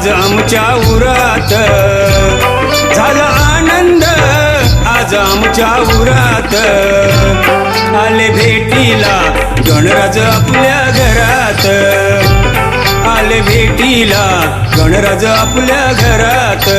आज आमच्या उरात, झाला आनंद आज आमच्या उरात. आले भेटीला गणराज आपल्या घरात, आले भेटीला गणराज आपल्या घरात.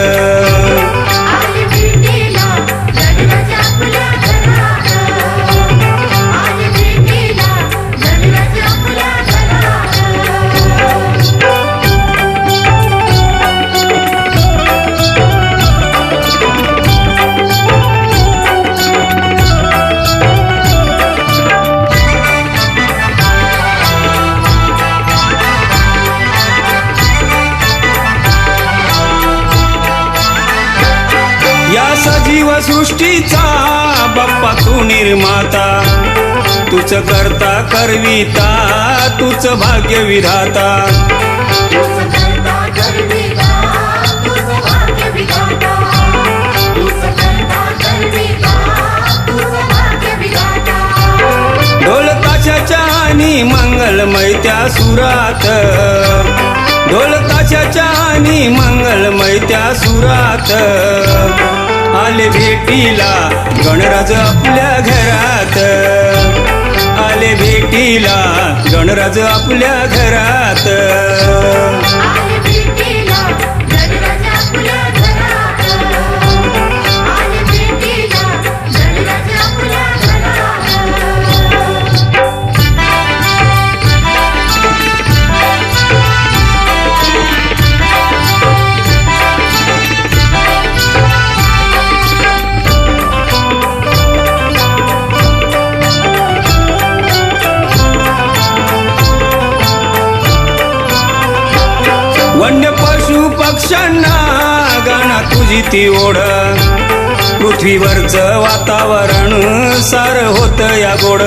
या सजीव सृष्टीचा बाप्पा तू निर्माता, तूच करता करविता, तूच भाग्य विधाता. ढोल ताशाच्या आणि मंगलमय त्या सुरात, ढोल ताशाच्या आणि मंगलमय त्या सुरात. आले भेटीला गणराज आपल्या घरात, आले भेटीला गणराज आपल्या घरात. वन्य पशु पक्ष्यांना गाणं तुझी ती ओढ, पृथ्वीवरचं वातावरण सार होत या गोड.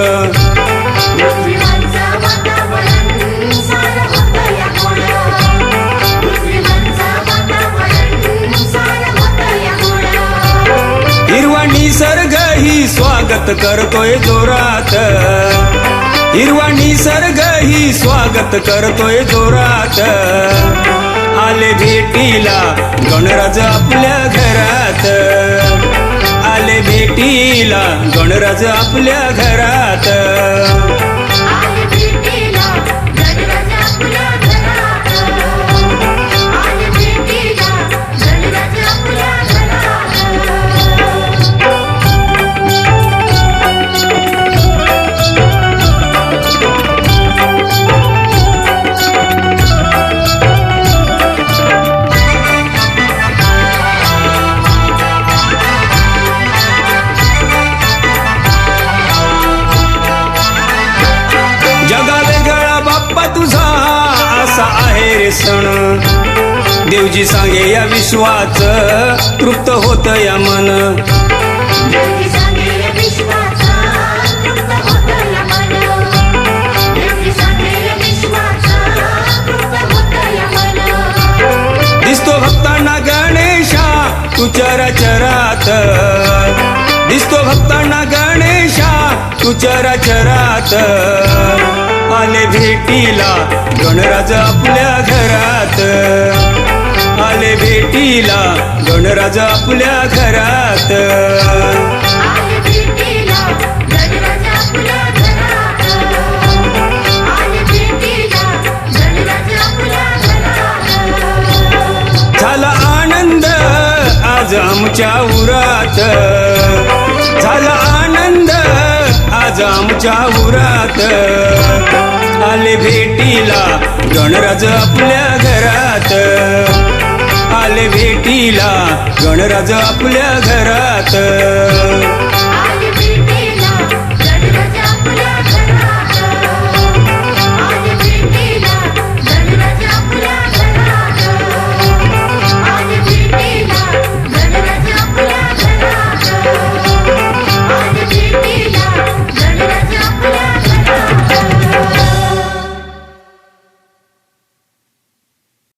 हिरवा निसर्ग ही स्वागत करतोय जोरात, हिरवा निसर्ग ही स्वागत करतोय जोरात. आले भेटीला गणराज आपल्या घरात, आले भेटीला गणराज आपल्या घरात. तुझा असा आहे रे सण, देवजी सांगे या विश्वाच तृप्त होत या मन. दिसतो भक्तांना गणेशा तू चराचरात, दिसतो भक्तांना गणेशा तू चराचरात. आले भेटीला गणराज आपल्या घरात, आले भेटीला गणराज आपल्या घरात. झाला आनंद आज आमच्या उरात, झाला आनंद आज आमच्या उरात. आले भेटीला गणराज आपल्या घरात, आले भेटीला गणराज आपल्या घरात.